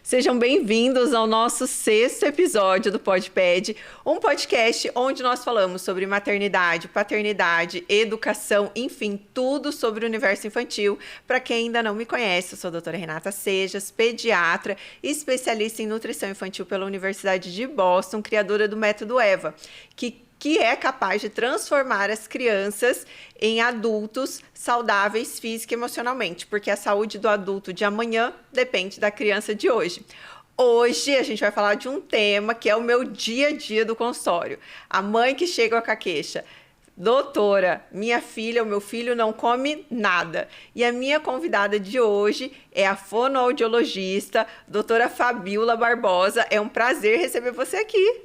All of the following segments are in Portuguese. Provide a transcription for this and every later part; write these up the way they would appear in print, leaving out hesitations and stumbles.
Sejam bem-vindos ao nosso 6º episódio do PodPed, um podcast onde nós falamos sobre maternidade, paternidade, educação, enfim, tudo sobre o universo infantil. Para quem ainda não me conhece, eu sou a doutora Renata Sejas, pediatra e especialista em nutrição infantil pela Universidade de Boston, criadora do método EVA, que é capaz de transformar as crianças em adultos saudáveis física e emocionalmente, porque a saúde do adulto de amanhã depende da criança de hoje. Hoje a gente vai falar de um tema que é o meu dia a dia do consultório. A mãe que chega com a queixa: doutora, minha filha, o meu filho não come nada. E a minha convidada de hoje é a fonoaudiologista, doutora Fabiola Barbosa. É um prazer receber você aqui.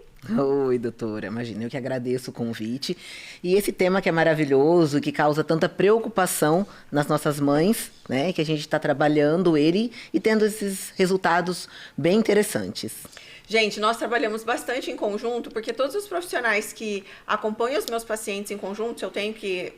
Oi, doutora, imagina, eu que agradeço o convite. E esse tema que é maravilhoso, que causa tanta preocupação nas nossas mães, né? Que a gente está trabalhando ele e tendo esses resultados bem interessantes. Gente, nós trabalhamos bastante em conjunto, porque todos os profissionais que acompanham os meus pacientes em conjunto, eu tenho que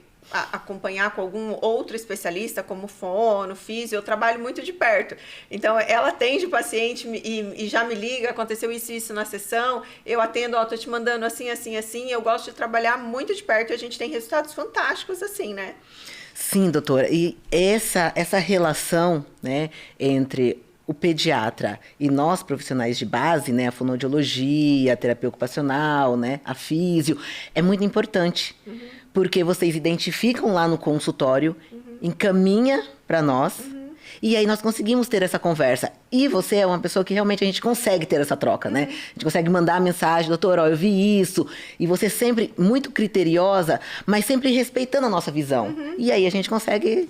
acompanhar com algum outro especialista, como fono, físio, eu trabalho muito de perto. Então, ela atende o paciente e já me liga, aconteceu isso e isso na sessão, eu atendo, tô te mandando assim, assim, assim, eu gosto de trabalhar muito de perto e a gente tem resultados fantásticos assim, né? Sim, doutora, e essa relação, né, entre o pediatra e nós profissionais de base, né, a fonoaudiologia, a terapia ocupacional, né, a físio, é muito importante. Porque vocês identificam lá no consultório, encaminha para nós, e aí nós conseguimos ter essa conversa. E você é uma pessoa que realmente a gente consegue ter essa troca, né? A gente consegue mandar a mensagem: doutor, ó, eu vi isso. E você sempre muito criteriosa, mas sempre respeitando a nossa visão. E aí a gente consegue...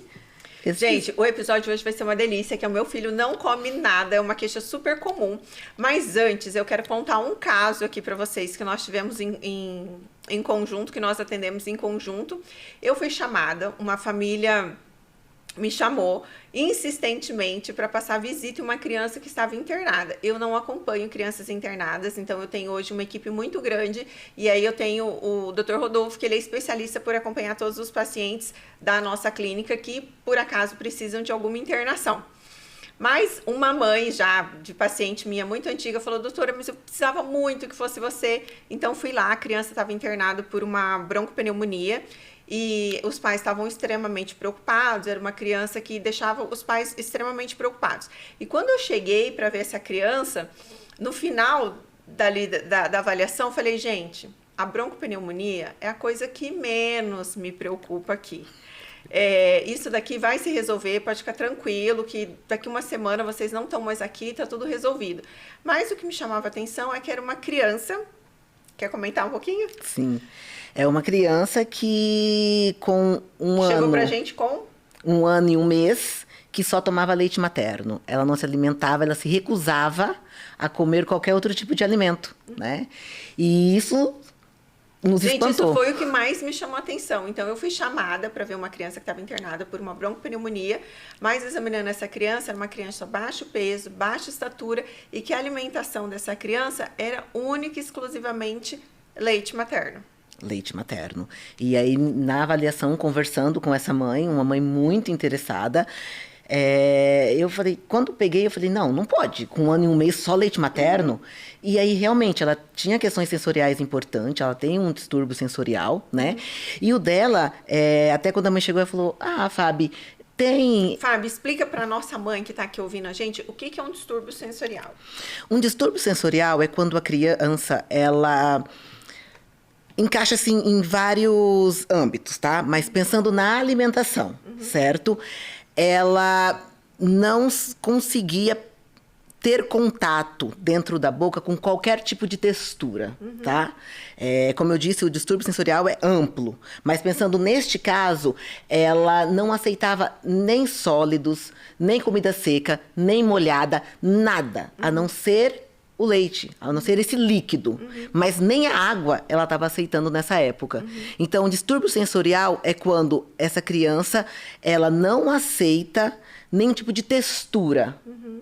Gente, o episódio de hoje vai ser uma delícia, que é o meu filho não come nada, é uma queixa super comum. Mas antes, eu quero contar um caso aqui para vocês que nós tivemos em conjunto, que nós atendemos em conjunto. Eu fui chamada, uma família me chamou insistentemente para passar visita em uma criança que estava internada. Eu não acompanho crianças internadas, então eu tenho hoje uma equipe muito grande, e aí eu tenho o Dr. Rodolfo, que ele é especialista por acompanhar todos os pacientes da nossa clínica que, por acaso, precisam de alguma internação. Mas uma mãe já de paciente minha muito antiga falou: doutora, mas eu precisava muito que fosse você. Então fui lá, a criança estava internada por uma broncopneumonia, e os pais estavam extremamente preocupados. Era uma criança que deixava os pais extremamente preocupados. E quando eu cheguei para ver essa criança, no final da avaliação, eu falei: gente, a broncopneumonia é a coisa que menos me preocupa aqui. Isso daqui vai se resolver, pode ficar tranquilo, que daqui uma semana vocês não estão mais aqui, tá tudo resolvido. Mas o que me chamava a atenção é que era uma criança. Quer comentar um pouquinho? Sim. É uma criança que com Chegou pra gente com 1 ano e 1 mês, que só tomava leite materno. Ela não se alimentava, ela se recusava a comer qualquer outro tipo de alimento, né? E isso nos espantou. Gente, isso foi o que mais me chamou a atenção. Então, eu fui chamada para ver uma criança que estava internada por uma broncopneumonia, mas examinando essa criança, era uma criança baixo peso, baixa estatura, e que a alimentação dessa criança era única e exclusivamente leite materno. Leite materno. E aí, na avaliação, conversando com essa mãe, uma mãe muito interessada, eu falei, quando peguei, eu falei: não pode, com 1 ano e 1 mês só leite materno. E aí, realmente, ela tinha questões sensoriais importantes, ela tem um distúrbio sensorial, né? E o dela, até quando a mãe chegou, ela falou: Fábio, Fábio, explica para nossa mãe que está aqui ouvindo a gente o que é um distúrbio sensorial. Um distúrbio sensorial é quando a criança, ela encaixa assim em vários âmbitos, tá? Mas pensando na alimentação, certo? Ela não conseguia ter contato dentro da boca com qualquer tipo de textura, tá? Como eu disse, o distúrbio sensorial é amplo, mas pensando neste caso, ela não aceitava nem sólidos, nem comida seca, nem molhada, nada, a não ser o leite, a não ser esse líquido. Mas nem a água ela estava aceitando nessa época. Então, o distúrbio sensorial é quando essa criança, ela não aceita nenhum tipo de textura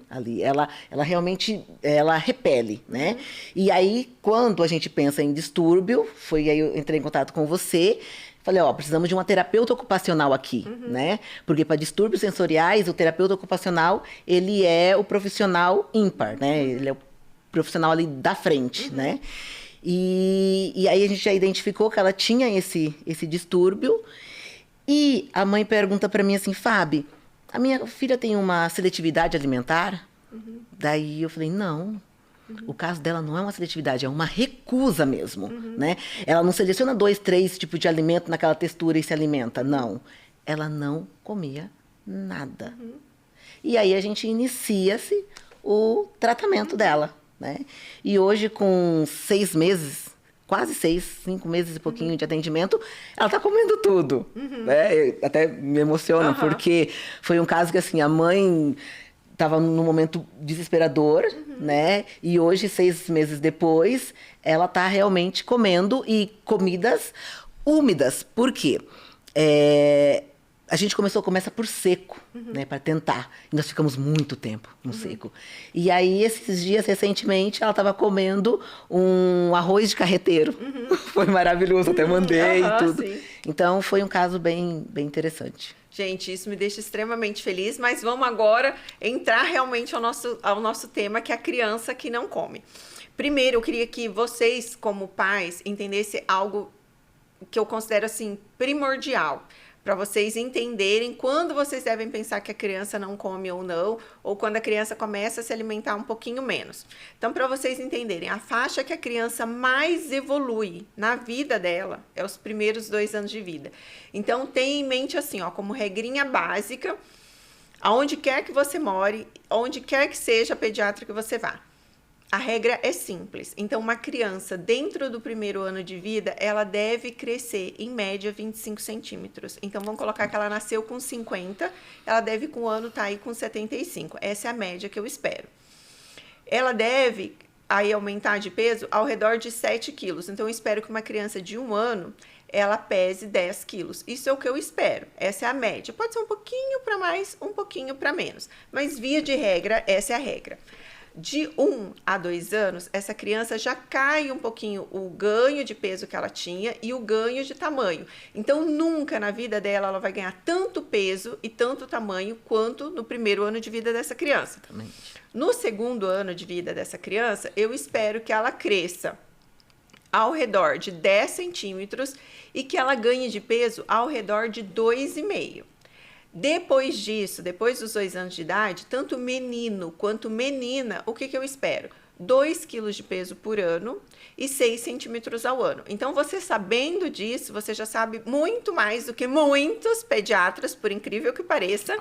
ali. Ela realmente, ela repele, né? E aí, quando a gente pensa em distúrbio, foi aí eu entrei em contato com você, Falei, ó, precisamos de uma terapeuta ocupacional aqui, né? Porque para distúrbios sensoriais, o terapeuta ocupacional, ele é o profissional ímpar, né? Ele é o profissional ali da frente, né? E aí a gente já identificou que ela tinha esse distúrbio. E a mãe pergunta para mim assim, Fábio, a minha filha tem uma seletividade alimentar? Daí eu falei, não. O caso dela não é uma seletividade, é uma recusa mesmo, né? Ela não seleciona 2, 3 tipos de alimento naquela textura e se alimenta, não. Ela não comia nada. E aí a gente inicia-se o tratamento dela, né? E hoje com 6 meses, quase 6, 5 meses e pouquinho de atendimento, ela tá comendo tudo, né? Até me emociona, porque foi um caso que assim, a mãe estava num momento desesperador, né? E hoje, 6 meses depois, ela está realmente comendo e comidas úmidas. Por quê? A gente começa por seco, né? Para tentar. E nós ficamos muito tempo no seco. E aí, esses dias, recentemente, ela estava comendo um arroz de carreteiro. Foi maravilhoso, até mandei e tudo. Sim. Então, foi um caso bem interessante. Gente, isso me deixa extremamente feliz, mas vamos agora entrar realmente ao nosso tema, que é a criança que não come. Primeiro, eu queria que vocês, como pais, entendessem algo que eu considero, assim, primordial, para vocês entenderem quando vocês devem pensar que a criança não come ou não, ou quando a criança começa a se alimentar um pouquinho menos. Então, para vocês entenderem, a faixa que a criança mais evolui na vida dela é os primeiros 2 anos de vida. Então, tenha em mente assim, ó, como regrinha básica, aonde quer que você more, onde quer que seja a pediatra que você vá. A regra é simples. Então, uma criança dentro do primeiro ano de vida, ela deve crescer, em média, 25 centímetros. Então, vamos colocar que ela nasceu com 50, ela deve com o ano estar aí com 75. Essa é a média que eu espero. Ela deve aí aumentar de peso ao redor de 7 quilos. Então, eu espero que uma criança de 1 ano, ela pese 10 quilos. Isso é o que eu espero. Essa é a média. Pode ser um pouquinho para mais, um pouquinho para menos. Mas, via de regra, essa é a regra. De 1 a 2 anos, essa criança já cai um pouquinho o ganho de peso que ela tinha e o ganho de tamanho. Então, nunca na vida dela ela vai ganhar tanto peso e tanto tamanho quanto no primeiro ano de vida dessa criança. Exatamente. No segundo ano de vida dessa criança, eu espero que ela cresça ao redor de 10 centímetros e que ela ganhe de peso ao redor de 2,5. Depois disso, depois dos 2 anos de idade, tanto menino quanto menina, o que eu espero? 2 quilos de peso por ano e 6 centímetros ao ano. Então, você sabendo disso, você já sabe muito mais do que muitos pediatras, por incrível que pareça,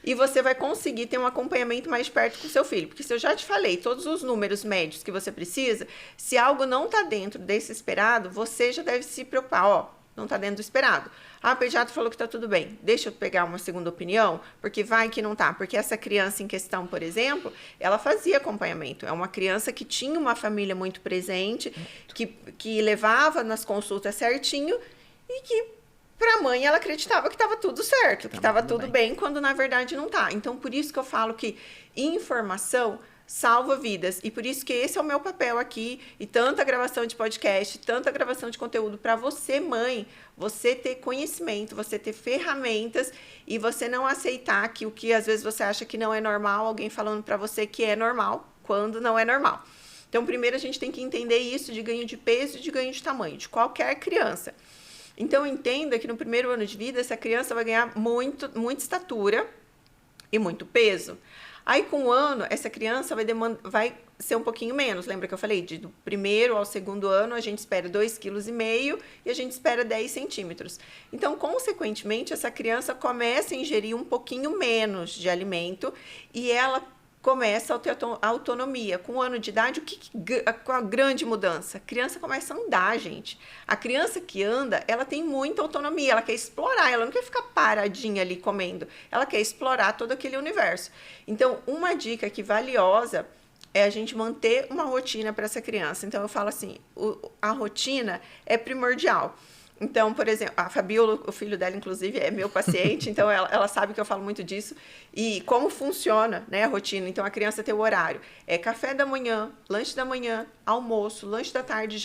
e você vai conseguir ter um acompanhamento mais de perto com o seu filho. Porque se eu já te falei todos os números médios que você precisa, se algo não está dentro desse esperado, você já deve se preocupar, ó, não está dentro do esperado. Ah, o pediatra falou que está tudo bem. Deixa eu pegar uma segunda opinião, porque vai que não tá. Porque essa criança em questão, por exemplo, ela fazia acompanhamento. É uma criança que tinha uma família muito presente, que levava nas consultas certinho e que, para a mãe, ela acreditava que estava tudo certo, que estava tudo bem, quando na verdade não tá. Então, por isso que eu falo que informação salva vidas. E por isso que esse é o meu papel aqui, e tanta gravação de podcast, tanta gravação de conteúdo para você, mãe, você ter conhecimento, você ter ferramentas e você não aceitar que o que às vezes você acha que não é normal, alguém falando para você que é normal, quando não é normal. Então, primeiro a gente tem que entender isso de ganho de peso e de ganho de tamanho, de qualquer criança. Então, entenda que no primeiro ano de vida, essa criança vai ganhar muita estatura e muito peso. Aí, com o ano, essa criança vai ser um pouquinho menos. Lembra que eu falei? Do primeiro ao segundo ano, a gente espera 2,5 kg e a gente espera 10 centímetros. Então, consequentemente, essa criança começa a ingerir um pouquinho menos de alimento e ela começa a ter autonomia. Com 1 ano de idade, qual a grande mudança? A criança começa a andar, gente. A criança que anda, ela tem muita autonomia, ela quer explorar, ela não quer ficar paradinha ali comendo, ela quer explorar todo aquele universo. Então, uma dica que valiosa é a gente manter uma rotina para essa criança. Então, eu falo assim, a rotina é primordial. Então, por exemplo, a Fabiola, o filho dela, inclusive, é meu paciente, então ela sabe que eu falo muito disso. E como funciona, né, a rotina. Então, a criança tem o horário. É café da manhã, lanche da manhã, almoço, lanche da tarde,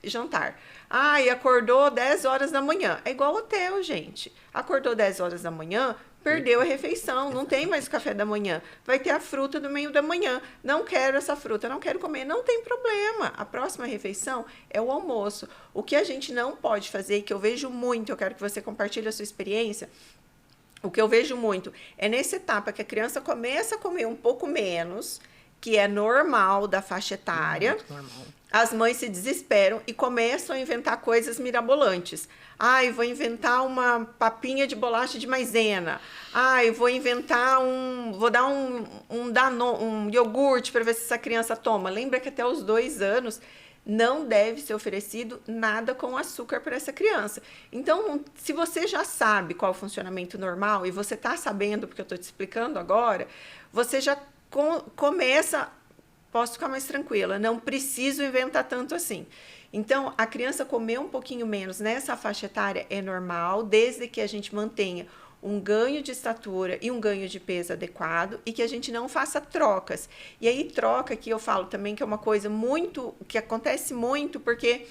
jantar. Ah, e acordou 10 horas da manhã. É igual hotel, gente. Acordou 10 horas da manhã, perdeu a refeição, não tem mais café da manhã. Vai ter a fruta do meio da manhã. Não quero essa fruta, não quero comer. Não tem problema. A próxima refeição é o almoço. O que a gente não pode fazer, que eu vejo muito, eu quero que você compartilhe a sua experiência. O que eu vejo muito é nessa etapa que a criança começa a comer um pouco menos, que é normal da faixa etária. Normal. As mães se desesperam e começam a inventar coisas mirabolantes. Ai, vou inventar uma papinha de bolacha de maisena. Ai, vou inventar vou dar um iogurte para ver se essa criança toma. Lembra que até os 2 anos não deve ser oferecido nada com açúcar para essa criança. Então, se você já sabe qual é o funcionamento normal e você está sabendo, porque eu estou te explicando agora, você já começa... Posso ficar mais tranquila, não preciso inventar tanto assim. Então, a criança comer um pouquinho menos nessa faixa etária é normal, desde que a gente mantenha um ganho de estatura e um ganho de peso adequado e que a gente não faça trocas. E aí, troca, que eu falo também que é uma coisa que acontece muito, porque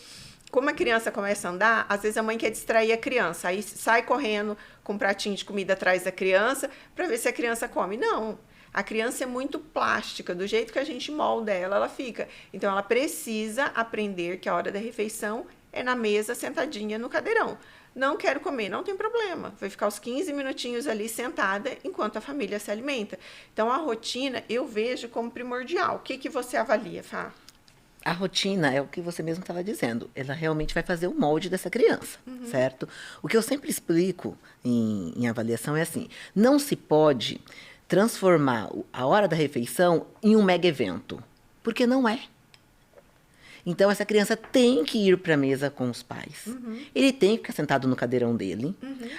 como a criança começa a andar, às vezes a mãe quer distrair a criança, aí sai correndo com um pratinho de comida atrás da criança para ver se a criança come. Não. A criança é muito plástica, do jeito que a gente molda ela, ela fica. Então, ela precisa aprender que a hora da refeição é na mesa, sentadinha no cadeirão. Não quero comer, não tem problema. Vai ficar os 15 minutinhos ali sentada enquanto a família se alimenta. Então, a rotina eu vejo como primordial. O que você avalia, Fá? A rotina é o que você mesmo estava dizendo. Ela realmente vai fazer o molde dessa criança, certo? O que eu sempre explico em avaliação é assim, não se pode transformar a hora da refeição em um mega evento, porque não é. Então, essa criança tem que ir para a mesa com os pais. Ele tem que ficar sentado no cadeirão dele.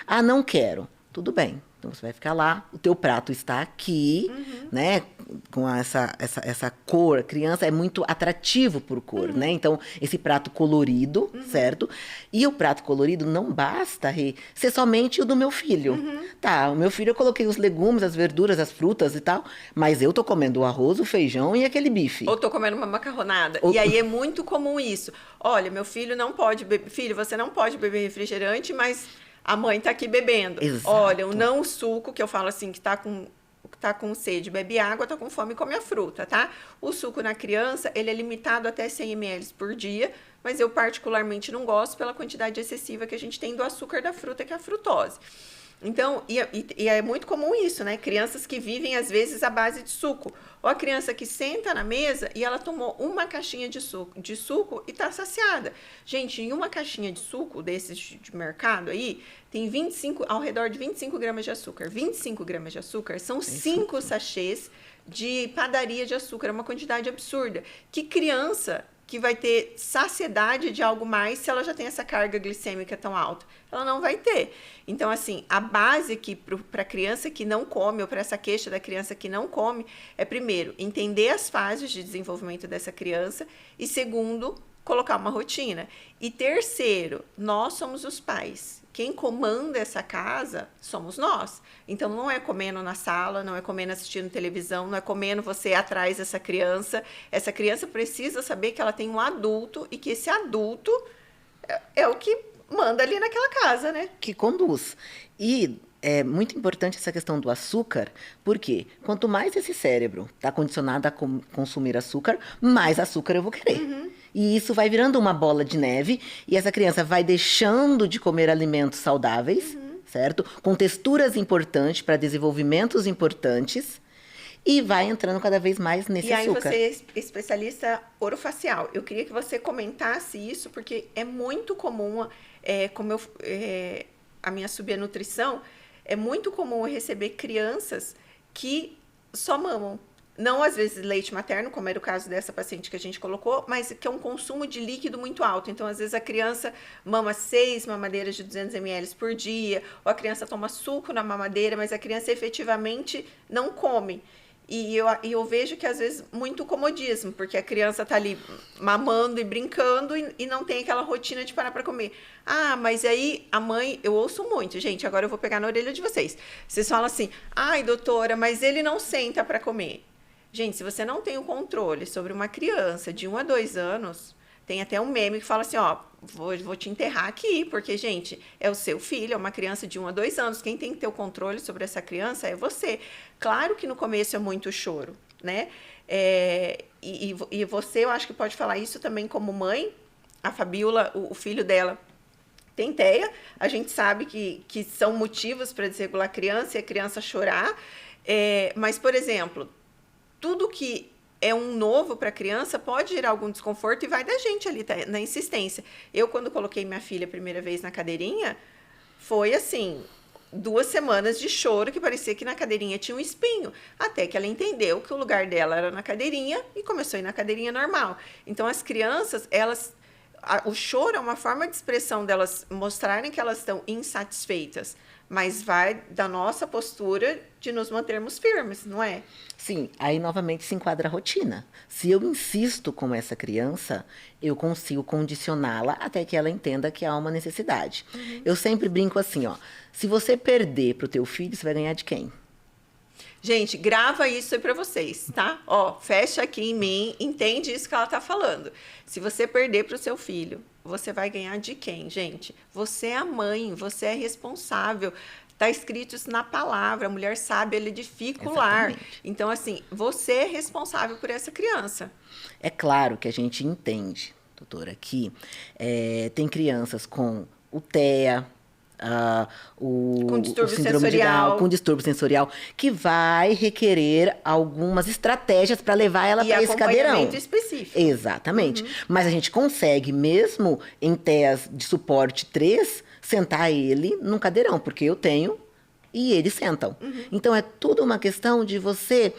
Ah, não quero. Tudo bem. Então, você vai ficar lá, o teu prato está aqui, né? Com essa cor. A criança é muito atrativo por cor, né? Então, esse prato colorido, certo? E o prato colorido não basta ser somente o do meu filho. Tá, o meu filho eu coloquei os legumes, as verduras, as frutas e tal, mas eu tô comendo o arroz, o feijão e aquele bife. Ou tô comendo uma macarronada. E aí é muito comum isso. Olha, meu filho não pode beber... Filho, você não pode beber refrigerante, mas... A mãe tá aqui bebendo. Exato. Olha, o não suco, que eu falo assim, que tá com sede, bebe água, tá com fome, come a fruta, tá? O suco na criança, ele é limitado até 100 ml por dia, mas eu particularmente não gosto pela quantidade excessiva que a gente tem do açúcar da fruta, que é a frutose. Então, e é muito comum isso, né? Crianças que vivem, às vezes, à base de suco. Ou a criança que senta na mesa e ela tomou uma caixinha de suco e tá saciada. Gente, em uma caixinha de suco, desses de mercado aí, tem ao redor de 25 gramas de açúcar. 25 gramas de açúcar são 5 sachês de padaria de açúcar. É uma quantidade absurda. Que criança que vai ter saciedade de algo mais se ela já tem essa carga glicêmica tão alta? Ela não vai ter. Então, assim, a base aqui para a criança que não come, ou para essa queixa da criança que não come, é, primeiro, entender as fases de desenvolvimento dessa criança e, segundo, colocar uma rotina. E terceiro, nós somos os pais. Quem comanda essa casa somos nós. Então, não é comendo na sala, não é comendo assistindo televisão, não é comendo você atrás dessa criança. Essa criança precisa saber que ela tem um adulto e que esse adulto é o que manda ali naquela casa, né? Que conduz. E é muito importante essa questão do açúcar, porque quanto mais esse cérebro está condicionado a consumir açúcar, mais açúcar eu vou querer. E isso vai virando uma bola de neve, e essa criança vai deixando de comer alimentos saudáveis, certo? Com texturas importantes, para desenvolvimentos importantes, e vai entrando cada vez mais nesse açúcar. E aí você é especialista orofacial. Eu queria que você comentasse isso, porque é muito comum, a minha subnutrição, é muito comum eu receber crianças que só mamam. Não, às vezes, leite materno, como era o caso dessa paciente que a gente colocou, mas que é um consumo de líquido muito alto. Então, às vezes, a criança mama 6 mamadeiras de 200 ml por dia, ou a criança toma suco na mamadeira, mas a criança efetivamente não come. E eu vejo que, às vezes, muito comodismo, porque a criança tá ali mamando e brincando e não tem aquela rotina de parar para comer. Ah, mas aí a mãe, eu ouço muito, gente, agora eu vou pegar na orelha de vocês. Vocês falam assim, ai, doutora, mas ele não senta para comer. Gente, se você não tem o controle sobre uma criança de 1 a 2 anos, tem até um meme que fala assim, ó, vou te enterrar aqui, porque, gente, é o seu filho, é uma criança de 1 a 2 anos. Quem tem que ter o controle sobre essa criança é você. Claro que no começo é muito choro, né? E você, eu acho que pode falar isso também como mãe. A Fabiola, o filho dela, tem TEA. A gente sabe que são motivos para desregular a criança e a criança chorar. Mas, por exemplo, tudo que é um novo para a criança, pode gerar algum desconforto e vai da gente ali, tá? Na insistência. Eu, quando coloquei minha filha a primeira vez na cadeirinha, foi assim, 2 semanas de choro, que parecia que na cadeirinha tinha um espinho, até que ela entendeu que o lugar dela era na cadeirinha e começou a ir na cadeirinha normal. Então, as crianças, o choro é uma forma de expressão delas mostrarem que elas estão insatisfeitas, mas vai da nossa postura de nos mantermos firmes, não é? Sim, aí novamente se enquadra a rotina. Se eu insisto com essa criança, eu consigo condicioná-la até que ela entenda que há uma necessidade. Eu sempre brinco assim, ó, se você perder pro teu filho, você vai ganhar de quem? Gente, grava isso aí pra vocês, tá? Ó, fecha aqui em mim, entende isso que ela tá falando. Se você perder pro seu filho, você vai ganhar de quem, gente? Você é a mãe, você é responsável. Tá escrito isso na palavra, a mulher sábia, ela edifica o lar. Então, assim, você é responsável por essa criança. É claro que a gente entende, doutora, que tem crianças com o TEA, com distúrbio o síndrome de Down, com distúrbio sensorial, que vai requerer algumas estratégias para levar ela para esse cadeirão. Acompanhamento específico. Exatamente. Mas a gente consegue, mesmo em TEAs de suporte 3, sentar ele num cadeirão, porque eu tenho e eles sentam. Então, é tudo uma questão de você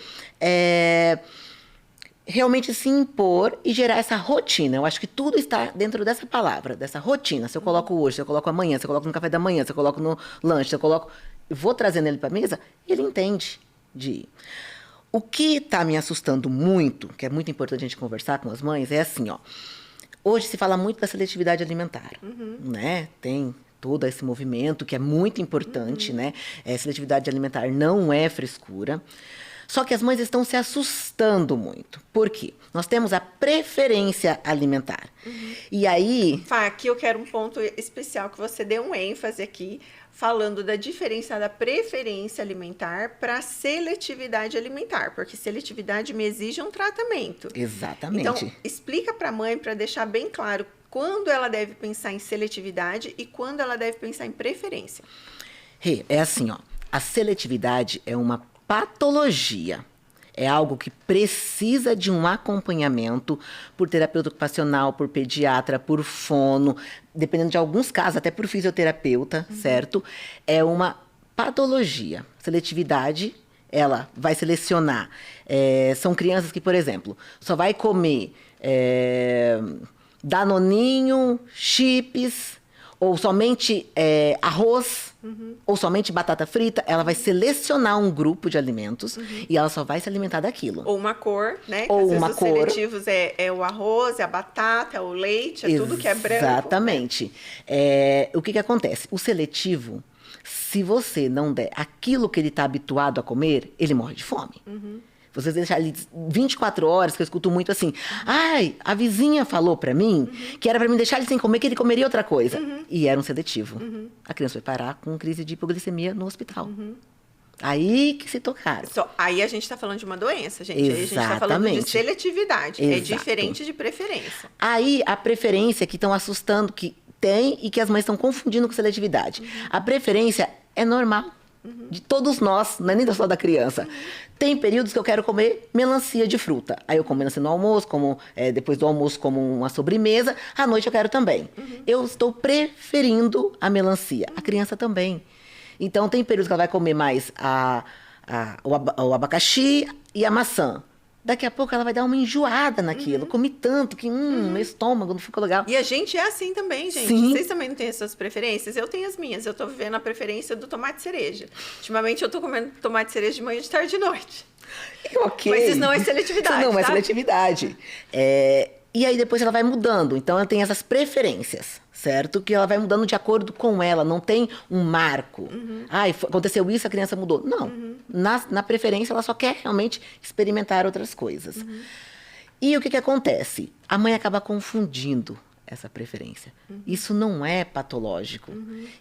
realmente se impor e gerar essa rotina. Eu acho que tudo está dentro dessa palavra, dessa rotina. Se eu coloco hoje, se eu coloco amanhã, se eu coloco no café da manhã, se eu coloco no lanche, se eu coloco... vou trazendo ele para a mesa, ele entende de ir. O que está me assustando muito, que é muito importante a gente conversar com as mães, é assim, ó. Hoje se fala muito da seletividade alimentar, né? Tem todo esse movimento que é muito importante, né? Seletividade alimentar não é frescura. Só que as mães estão se assustando muito. Por quê? Nós temos a preferência alimentar. E aí... Fá, aqui eu quero um ponto especial, que você deu um ênfase aqui, falando da diferença da preferência alimentar para seletividade alimentar, porque seletividade me exige um tratamento. Exatamente. Então, explica para a mãe, para deixar bem claro, quando ela deve pensar em seletividade e quando ela deve pensar em preferência. É assim, ó. A seletividade é uma patologia. É algo que precisa de um acompanhamento por terapeuta ocupacional, por pediatra, por fono, dependendo de alguns casos, até por fisioterapeuta, certo? É uma patologia. Seletividade, ela vai selecionar. São crianças que, por exemplo, só vai comer danoninho, chips, ou somente arroz, ou somente batata frita. Ela vai selecionar um grupo de alimentos e ela só vai se alimentar daquilo. Ou uma cor, né? Ou às vezes uma os cor. seletivos é o arroz, é a batata, é o leite, é tudo que é branco. Exatamente. O que acontece? O seletivo, se você não der aquilo que ele está habituado a comer, ele morre de fome. Você deixar ele 24 horas, que eu escuto muito assim, ai, a vizinha falou pra mim que era pra mim deixar ele sem comer, que ele comeria outra coisa. E era um seletivo. A criança vai parar com crise de hipoglicemia no hospital. Aí que se tocaram. Aí a gente tá falando de uma doença, gente. Aí a gente tá falando de Exatamente. seletividade. Exato. É diferente de preferência. Aí a preferência que estão assustando, que tem e que as mães estão confundindo com seletividade. A preferência é normal. De todos nós, não é nem só da criança. Tem períodos que eu quero comer melancia de fruta. Aí eu como melancia no almoço, depois do almoço como uma sobremesa. À noite eu quero também. Eu estou preferindo a melancia. A criança também. Então tem períodos que ela vai comer mais o abacaxi e a maçã. Daqui a pouco ela vai dar uma enjoada naquilo. Comi tanto que meu estômago não ficou legal. E a gente é assim também, gente. Sim. Vocês também não têm as suas preferências? Eu tenho as minhas. Eu tô vivendo a preferência do tomate cereja. Ultimamente eu tô comendo tomate cereja de manhã, de tarde e de noite. Ok. Mas isso não é seletividade, Isso não é tá? seletividade. E aí depois ela vai mudando. Então ela tem essas preferências, certo? Que ela vai mudando de acordo com ela. Não tem um marco. Aconteceu isso, a criança mudou. Não. Na preferência, ela só quer realmente experimentar outras coisas. E o que acontece? A mãe acaba confundindo essa preferência. Isso não é patológico.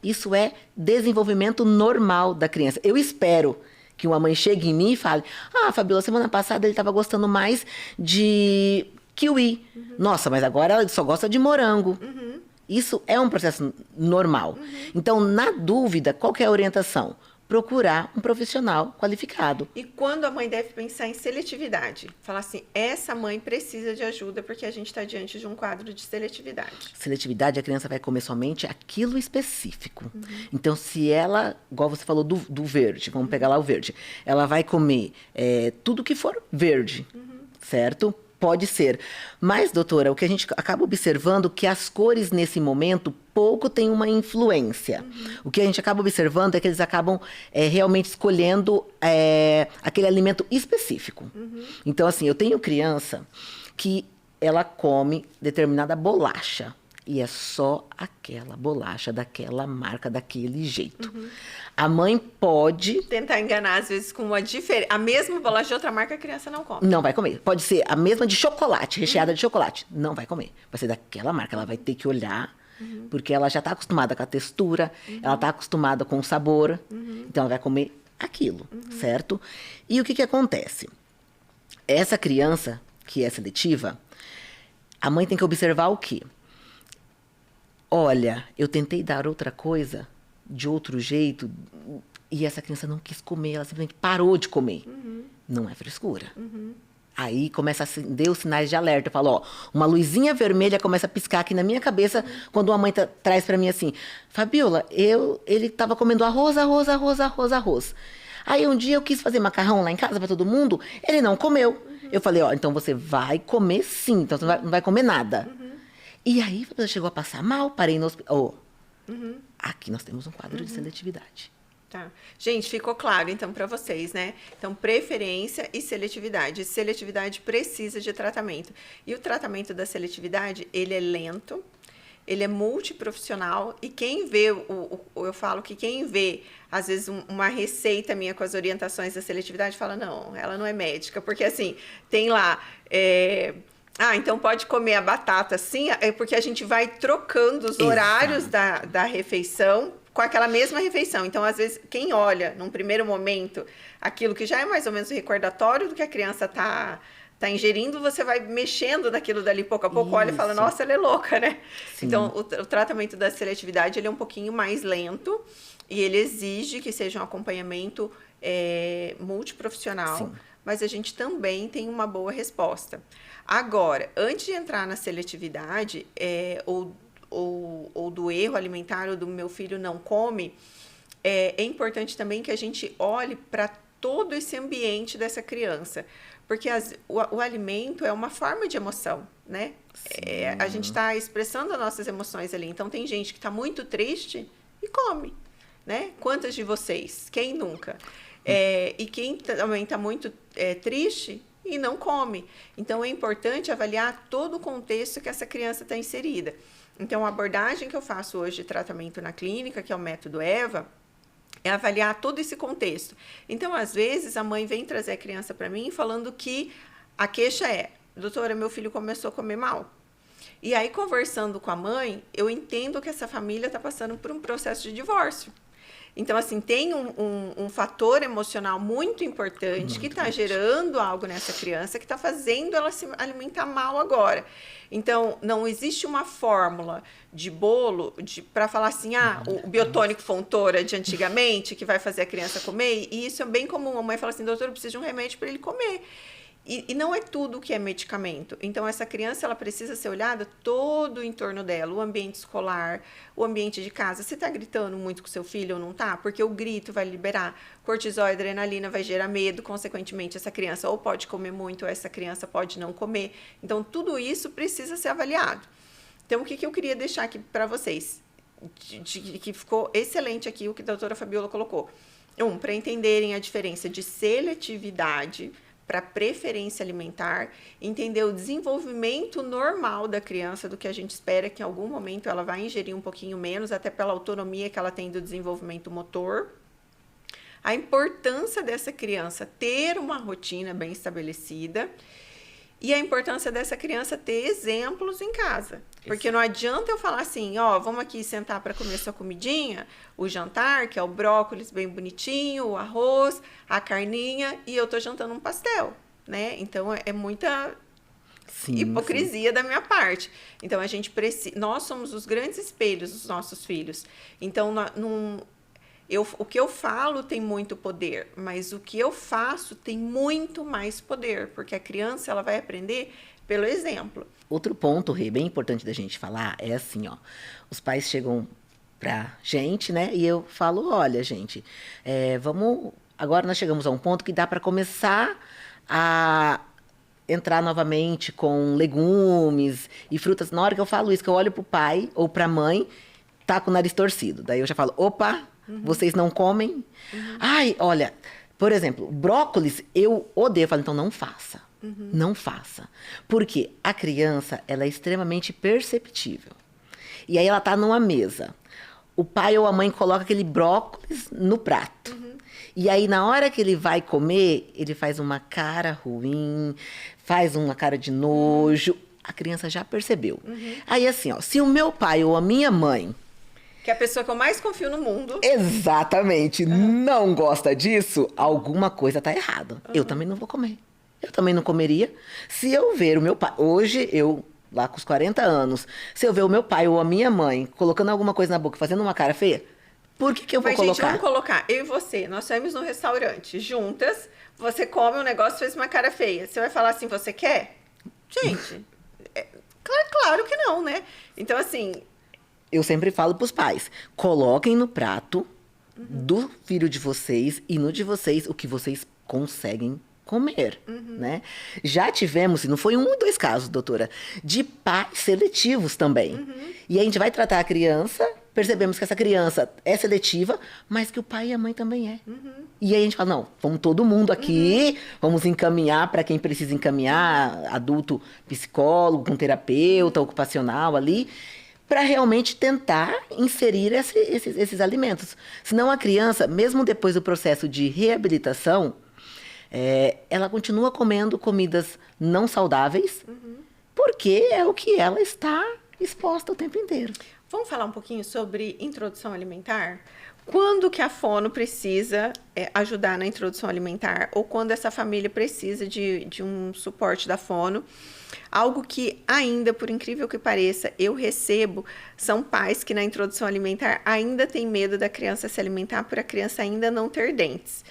Isso é desenvolvimento normal da criança. Eu espero que uma mãe chegue em mim e fale: Fabiola, semana passada ele estava gostando mais de kiwi. Nossa, mas agora ela só gosta de morango. Isso é um processo normal. Então, na dúvida, qual que é a orientação? Procurar um profissional qualificado. E quando a mãe deve pensar em seletividade? Falar assim, essa mãe precisa de ajuda porque a gente está diante de um quadro de seletividade. Seletividade, a criança vai comer somente aquilo específico. Então, se ela, igual você falou do verde, vamos pegar lá o verde, ela vai comer tudo que for verde, certo? Pode ser. Mas, doutora, o que a gente acaba observando é que as cores, nesse momento, pouco têm uma influência. O que a gente acaba observando é que eles acabam realmente escolhendo aquele alimento específico. Então, assim, eu tenho criança que ela come determinada bolacha. E é só aquela bolacha, daquela marca, daquele jeito. A mãe pode... tentar enganar, às vezes, com a mesma bolacha de outra marca, a criança não come. Não vai comer. Pode ser a mesma de chocolate, recheada de chocolate. Não vai comer. Vai ser daquela marca. Ela vai ter que olhar, porque ela já está acostumada com a textura, ela está acostumada com o sabor. Então, ela vai comer aquilo, certo? E o que acontece? Essa criança que é seletiva, a mãe tem que observar o quê? Olha, eu tentei dar outra coisa de outro jeito e essa criança não quis comer, ela simplesmente parou de comer. Não é frescura. Aí começa a acender os sinais de alerta. Eu falo, ó, uma luzinha vermelha começa a piscar aqui na minha cabeça quando uma mãe traz pra mim assim: Fabiola, ele tava comendo arroz. Aí um dia eu quis fazer macarrão lá em casa pra todo mundo, ele não comeu. Eu falei, ó, então você vai comer sim, então você não vai comer nada. E aí, ela chegou a passar mal, parei no hospital. Aqui nós temos um quadro de seletividade. Tá. Gente, ficou claro, então, para vocês, né? Então, preferência e seletividade. Seletividade precisa de tratamento. E o tratamento da seletividade, ele é lento, ele é multiprofissional, e quem vê, eu falo que quem vê, às vezes, uma receita minha com as orientações da seletividade, fala, não, ela não é médica, porque, assim, tem lá... então pode comer a batata assim, porque a gente vai trocando os horários da refeição com aquela mesma refeição. Então, às vezes, quem olha, num primeiro momento, aquilo que já é mais ou menos recordatório do que a criança está ingerindo, você vai mexendo daquilo dali pouco a pouco, olha e fala, nossa, ela é louca, né? Sim. Então, o tratamento da seletividade, ele é um pouquinho mais lento e ele exige que seja um acompanhamento multiprofissional, mas a gente também tem uma boa resposta. Agora, antes de entrar na seletividade, ou do erro alimentar, ou do meu filho não come, é importante também que a gente olhe para todo esse ambiente dessa criança. Porque o alimento é uma forma de emoção, né? A gente está expressando as nossas emoções ali. Então, tem gente que está muito triste e come, né? Quantas de vocês? Quem nunca? E quem também está muito triste... e não come. Então, é importante avaliar todo o contexto que essa criança está inserida. Então, a abordagem que eu faço hoje de tratamento na clínica, que é o método EVA, é avaliar todo esse contexto. Então, às vezes, a mãe vem trazer a criança para mim falando que a queixa é, doutora, meu filho começou a comer mal. E aí, conversando com a mãe, eu entendo que essa família está passando por um processo de divórcio. Então, assim, tem um fator emocional muito importante que está gerando algo nessa criança, que está fazendo ela se alimentar mal agora. Então, não existe uma fórmula de bolo para falar assim, o biotônico Fontoura de antigamente, que vai fazer a criança comer, e isso é bem comum. A mãe fala assim, doutor, eu preciso de um remédio para ele comer. E não é tudo que é medicamento. Então, essa criança, ela precisa ser olhada todo o entorno dela, o ambiente escolar, o ambiente de casa. Você está gritando muito com seu filho ou não está? Porque o grito vai liberar cortisol e adrenalina, vai gerar medo. Consequentemente, essa criança ou pode comer muito, ou essa criança pode não comer. Então, tudo isso precisa ser avaliado. Então, o que eu queria deixar aqui para vocês? Que ficou excelente aqui o que a doutora Fabiola colocou. Para entenderem a diferença de seletividade para preferência alimentar, entender o desenvolvimento normal da criança, do que a gente espera que em algum momento ela vai ingerir um pouquinho menos, até pela autonomia que ela tem do desenvolvimento motor. A importância dessa criança ter uma rotina bem estabelecida e a importância dessa criança ter exemplos em casa. Porque não adianta eu falar assim, ó, vamos aqui sentar para comer sua comidinha, o jantar, que é o brócolis bem bonitinho, o arroz, a carninha, e eu tô jantando um pastel, né? Então, é muita hipocrisia da minha parte. Então, a gente precisa... Nós somos os grandes espelhos dos nossos filhos. Então, o que eu falo tem muito poder, mas o que eu faço tem muito mais poder, porque a criança ela vai aprender pelo exemplo. Outro ponto, Rê, bem importante da gente falar é assim, ó, os pais chegam pra gente, né, e eu falo, olha, gente, agora nós chegamos a um ponto que dá para começar a entrar novamente com legumes e frutas. Na hora que eu falo isso, que eu olho pro pai ou pra mãe, tá com o nariz torcido. Daí eu já falo, opa, vocês não comem? Ai, olha, por exemplo, brócolis eu odeio. Eu falo, então não faça. Não faça. Porque a criança, ela é extremamente perceptível. E aí ela tá numa mesa. O pai ou a mãe coloca aquele brócolis no prato. E aí, na hora que ele vai comer, ele faz uma cara ruim, faz uma cara de nojo. A criança já percebeu. Aí, assim, ó, se o meu pai ou a minha mãe... Que é a pessoa que eu mais confio no mundo. Exatamente. Não gosta disso, alguma coisa tá errada. Eu também não vou comer. Eu também não comeria. Se eu ver o meu pai... Hoje, eu, lá com os 40 anos, se eu ver o meu pai ou a minha mãe colocando alguma coisa na boca, fazendo uma cara feia, por que eu vou colocar? Mas, gente, vamos colocar. Eu e você, nós saímos no restaurante juntas, você come um negócio, fez uma cara feia. Você vai falar assim, você quer? Gente, claro que não, né? Então, assim... Eu sempre falo pros pais, coloquem no prato do filho de vocês e no de vocês o que vocês conseguem comer, né? Já tivemos, e não foi 1 ou 2 casos, doutora, de pais seletivos também. E a gente vai tratar a criança, percebemos que essa criança é seletiva, mas que o pai e a mãe também é. E aí a gente fala, não, vamos todo mundo aqui, vamos encaminhar para quem precisa encaminhar, adulto, psicólogo, um terapeuta ocupacional ali, para realmente tentar inserir esses alimentos. Senão a criança, mesmo depois do processo de reabilitação, ela continua comendo comidas não saudáveis, porque é o que ela está exposta o tempo inteiro. Vamos falar um pouquinho sobre introdução alimentar? Quando que a fono precisa ajudar na introdução alimentar? Ou quando essa família precisa de um suporte da fono? Algo que ainda, por incrível que pareça, eu recebo, são pais que na introdução alimentar ainda têm medo da criança se alimentar por a criança ainda não ter dentes.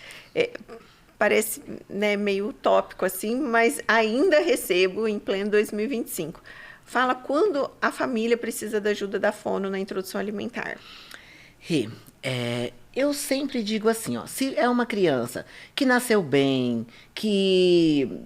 Parece, né, meio utópico assim, mas ainda recebo em pleno 2025. Fala quando a família precisa da ajuda da fono na introdução alimentar. Rê, eu sempre digo assim, ó, se é uma criança que nasceu bem, que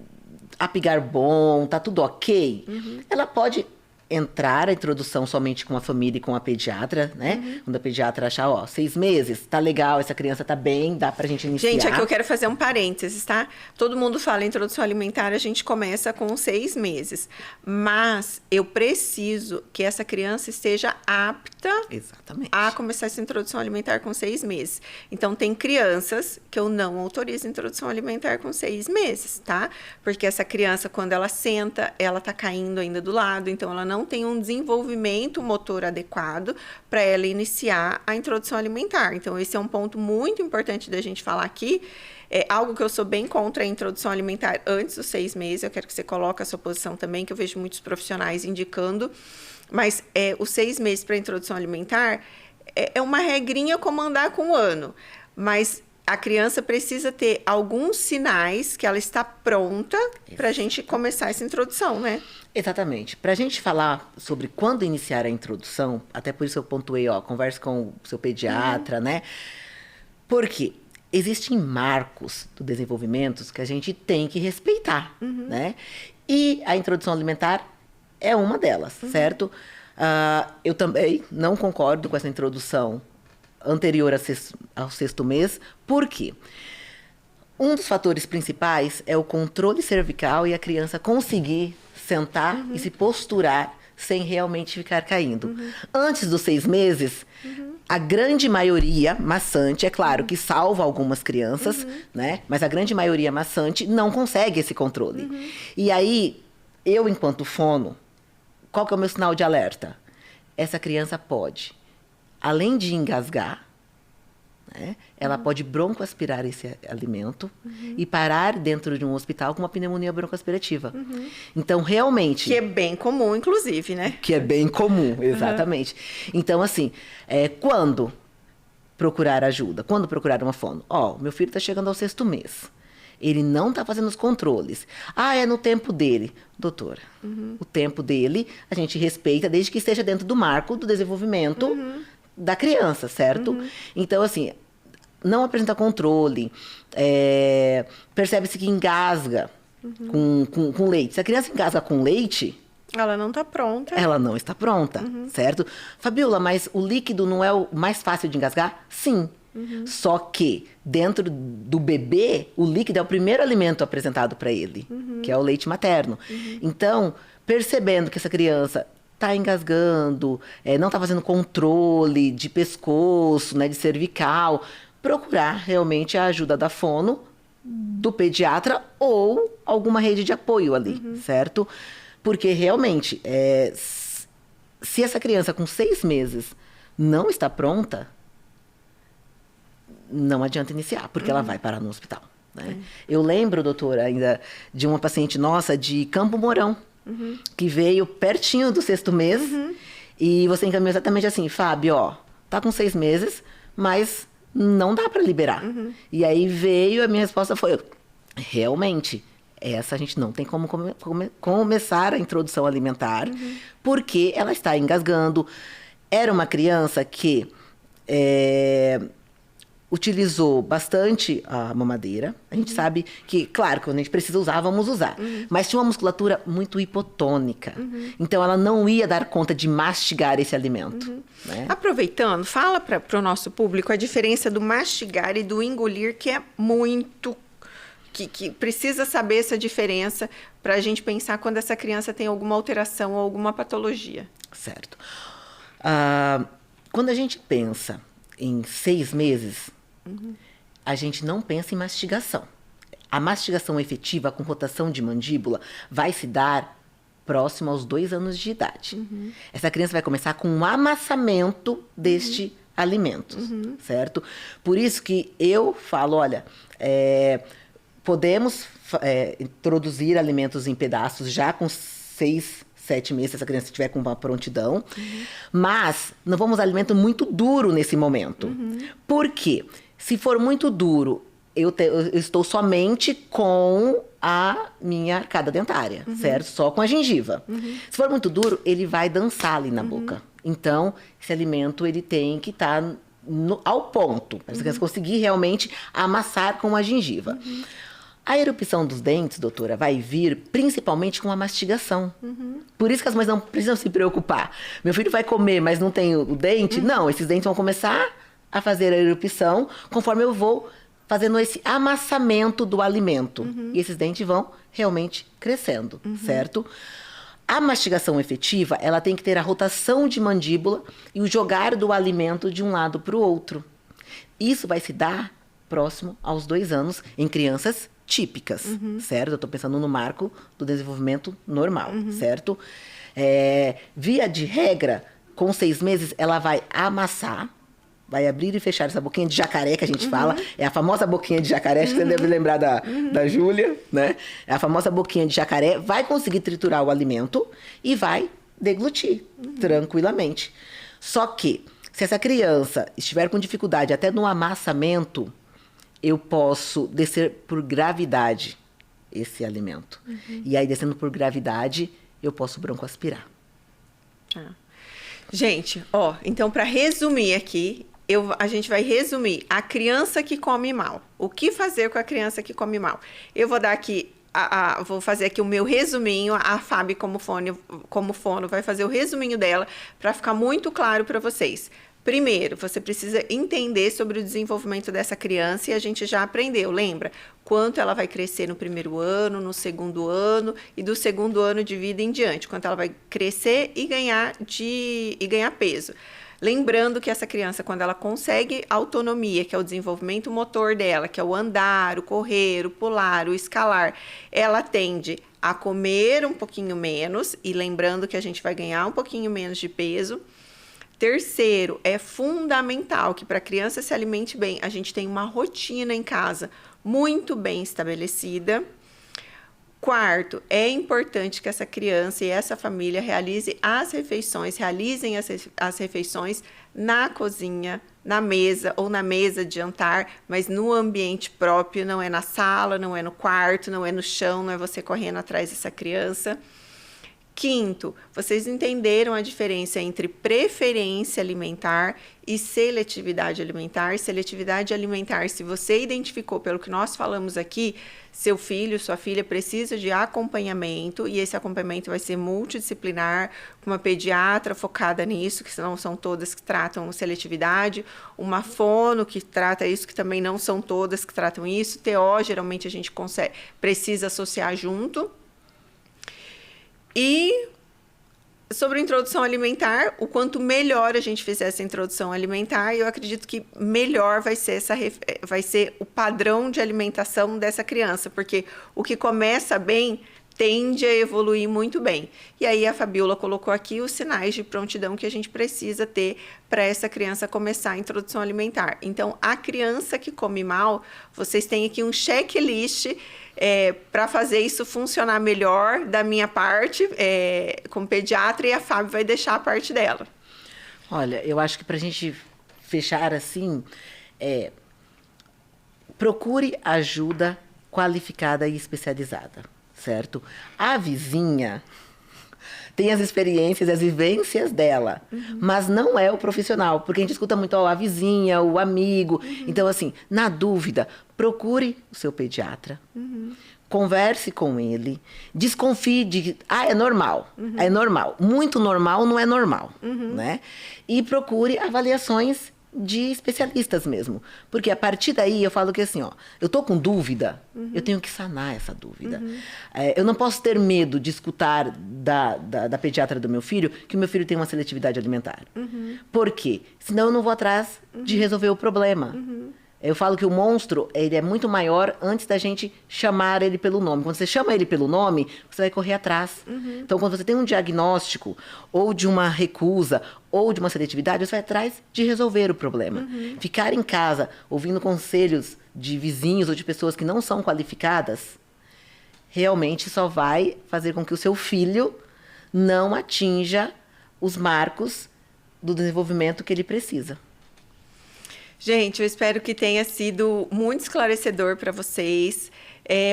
apigar bom, tá tudo ok, ela pode entrar a introdução somente com a família e com a pediatra, né? Quando a pediatra achar, ó, 6 meses, tá legal, essa criança tá bem, dá pra gente iniciar. Gente, aqui eu quero fazer um parênteses, tá? Todo mundo fala introdução alimentar, a gente começa com 6 meses. Mas eu preciso que essa criança esteja apta a começar essa introdução alimentar com 6 meses. Então, tem crianças que eu não autorizo introdução alimentar com 6 meses, tá? Porque essa criança, quando ela senta, ela tá caindo ainda do lado, então ela não tem um desenvolvimento motor adequado para ela iniciar a introdução alimentar. Então, esse é um ponto muito importante da gente falar aqui. É algo que eu sou bem contra a introdução alimentar antes dos 6 meses. Eu quero que você coloque a sua posição também, que eu vejo muitos profissionais indicando. Mas os 6 meses para a introdução alimentar é uma regrinha como andar com um ano. Mas a criança precisa ter alguns sinais que ela está pronta para a gente começar essa introdução, né? Exatamente. Para a gente falar sobre quando iniciar a introdução, até por isso eu pontuei, converse com o seu pediatra, né? Porque existem marcos do desenvolvimento que a gente tem que respeitar, né? E a introdução alimentar é uma delas, certo? Eu também não concordo com essa introdução anterior ao sexto mês. Por quê? Um dos fatores principais é o controle cervical e a criança conseguir sentar e se posturar sem realmente ficar caindo. Antes dos 6 meses, a grande maioria maçante, é claro que salva algumas crianças, né? Mas a grande maioria maçante não consegue esse controle. E aí, eu, enquanto fono, qual que é o meu sinal de alerta? Essa criança pode, além de engasgar, né, ela pode broncoaspirar esse alimento e parar dentro de um hospital com uma pneumonia broncoaspirativa. Então, realmente... Que é bem comum, inclusive, né? Que é bem comum, exatamente. Então, assim, quando procurar ajuda? Quando procurar uma fono? Meu filho está chegando ao 6º mês. Ele não está fazendo os controles. É no tempo dele. Doutora, o tempo dele a gente respeita desde que esteja dentro do marco do desenvolvimento da criança, certo? Então, assim, não apresenta controle, percebe-se que engasga com leite. Se a criança engasga com leite... Ela não está pronta. Ela não está pronta, certo? Fabiola, mas o líquido não é o mais fácil de engasgar? Sim. Só que dentro do bebê, o líquido é o primeiro alimento apresentado para ele, que é o leite materno. Então, percebendo que essa criança está engasgando, não está fazendo controle de pescoço, né, de cervical, procurar realmente a ajuda da fono, do pediatra ou alguma rede de apoio ali, certo? Porque realmente, se essa criança com 6 meses não está pronta, não adianta iniciar, porque ela vai parar no hospital, né? Eu lembro, doutora, ainda de uma paciente nossa de Campo Mourão, que veio pertinho do 6º mês, e você encaminhou exatamente assim, Fábio, tá com 6 meses, mas não dá para liberar. E aí veio, a minha resposta foi, realmente, essa a gente não tem como começar a introdução alimentar, porque ela está engasgando. Era uma criança que utilizou bastante a mamadeira. A gente sabe que, claro, quando a gente precisa usar, vamos usar. Mas tinha uma musculatura muito hipotônica. Então, ela não ia dar conta de mastigar esse alimento. Né? Aproveitando, fala para o nosso público a diferença do mastigar e do engolir, que é muito... Que precisa saber essa diferença para a gente pensar quando essa criança tem alguma alteração ou alguma patologia. Certo. Quando a gente pensa em 6 meses, a gente não pensa em mastigação. A mastigação efetiva com rotação de mandíbula vai se dar próximo aos 2 anos de idade. Essa criança vai começar com um amassamento deste alimento, certo? Por isso que eu falo, olha, podemos introduzir alimentos em pedaços já com 6, 7 meses, se essa criança estiver com uma prontidão, mas não vamos usar alimento muito duro nesse momento. Por quê? Se for muito duro, eu estou somente com a minha arcada dentária, certo? Só com a gengiva. Se for muito duro, ele vai dançar ali na boca. Então, esse alimento ele tem que estar ao ponto, para essa criança conseguir realmente amassar com a gengiva. A erupção dos dentes, doutora, vai vir principalmente com a mastigação. Por isso que as mães não precisam se preocupar. Meu filho vai comer, mas não tem o dente? Não, esses dentes vão começar a fazer a erupção conforme eu vou fazendo esse amassamento do alimento. E esses dentes vão realmente crescendo, certo? A mastigação efetiva, ela tem que ter a rotação de mandíbula e o jogar do alimento de um lado para o outro. Isso vai se dar próximo aos 2 anos em crianças típicas, certo? Eu estou pensando no marco do desenvolvimento normal, certo? Via de regra, com 6 meses, ela vai amassar, vai abrir e fechar essa boquinha de jacaré que a gente fala. É a famosa boquinha de jacaré, acho que você deve lembrar da Júlia, né? É a famosa boquinha de jacaré, vai conseguir triturar o alimento e vai deglutir tranquilamente. Só que, se essa criança estiver com dificuldade até no amassamento, eu posso descer por gravidade esse alimento. E aí, descendo por gravidade, eu posso broncoaspirar. Gente, ó, então para resumir aqui, a gente vai resumir a criança que come mal. O que fazer com a criança que come mal? Eu vou dar aqui, vou fazer aqui o meu resuminho, a Fábio como fono vai fazer o resuminho dela para ficar muito claro para vocês. Primeiro, você precisa entender sobre o desenvolvimento dessa criança e a gente já aprendeu, lembra? Quanto ela vai crescer no primeiro ano, no segundo ano e do segundo ano de vida em diante. Quanto ela vai crescer e ganhar peso. Lembrando que essa criança, quando ela consegue autonomia, que é o desenvolvimento motor dela, que é o andar, o correr, o pular, o escalar, ela tende a comer um pouquinho menos e lembrando que a gente vai ganhar um pouquinho menos de peso. Terceiro, é fundamental que para a criança se alimente bem, a gente tenha uma rotina em casa muito bem estabelecida. Quarto, é importante que essa criança e essa família realizem as refeições na cozinha, na mesa ou na mesa de jantar, mas no ambiente próprio, não é na sala, não é no quarto, não é no chão, não é você correndo atrás dessa criança. Quinto, vocês entenderam a diferença entre preferência alimentar e seletividade alimentar. Seletividade alimentar, se você identificou pelo que nós falamos aqui, seu filho, sua filha precisa de acompanhamento e esse acompanhamento vai ser multidisciplinar, com uma pediatra focada nisso, que não são todas que tratam seletividade, uma fono que trata isso, que também não são todas que tratam isso, TO, geralmente a gente precisa associar junto. E sobre a introdução alimentar, o quanto melhor a gente fizer essa introdução alimentar, eu acredito que melhor vai ser o padrão de alimentação dessa criança, porque o que começa bem tende a evoluir muito bem. E aí a Fabiola colocou aqui os sinais de prontidão que a gente precisa ter para essa criança começar a introdução alimentar. Então, a criança que come mal, vocês têm aqui um checklist para fazer isso funcionar melhor da minha parte, como pediatra, e a Fábio vai deixar a parte dela. Olha, eu acho que para a gente fechar assim, procure ajuda qualificada e especializada, certo? A vizinha tem as experiências e as vivências dela, mas não é o profissional, porque a gente escuta muito a vizinha, o amigo. Então, assim, na dúvida, procure o seu pediatra, converse com ele, desconfie de... é normal, é normal. Muito normal não é normal, né? E procure avaliações de especialistas mesmo. Porque a partir daí eu falo que assim, eu tô com dúvida, eu tenho que sanar essa dúvida. Eu não posso ter medo de escutar da pediatra do meu filho que o meu filho tem uma seletividade alimentar. Por quê? Senão eu não vou atrás de resolver o problema. Eu falo que o monstro, ele é muito maior antes da gente chamar ele pelo nome. Quando você chama ele pelo nome, você vai correr atrás. Então, quando você tem um diagnóstico, ou de uma recusa, ou de uma seletividade, você vai atrás de resolver o problema. Ficar em casa, ouvindo conselhos de vizinhos ou de pessoas que não são qualificadas, realmente só vai fazer com que o seu filho não atinja os marcos do desenvolvimento que ele precisa. Gente, eu espero que tenha sido muito esclarecedor para vocês.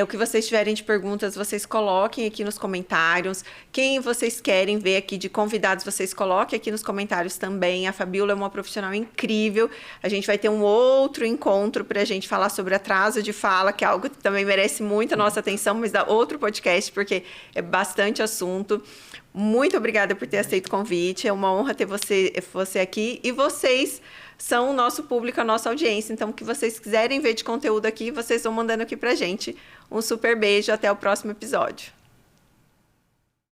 O que vocês tiverem de perguntas, vocês coloquem aqui nos comentários. Quem vocês querem ver aqui de convidados, vocês coloquem aqui nos comentários também. A Fabiola é uma profissional incrível. A gente vai ter um outro encontro para a gente falar sobre atraso de fala, que é algo que também merece muito a nossa atenção, mas dá outro podcast, porque é bastante assunto. Muito obrigada por ter aceito o convite. É uma honra ter você aqui. E vocês são o nosso público, a nossa audiência. Então, o que vocês quiserem ver de conteúdo aqui, vocês vão mandando aqui pra gente. Um super beijo, até o próximo episódio.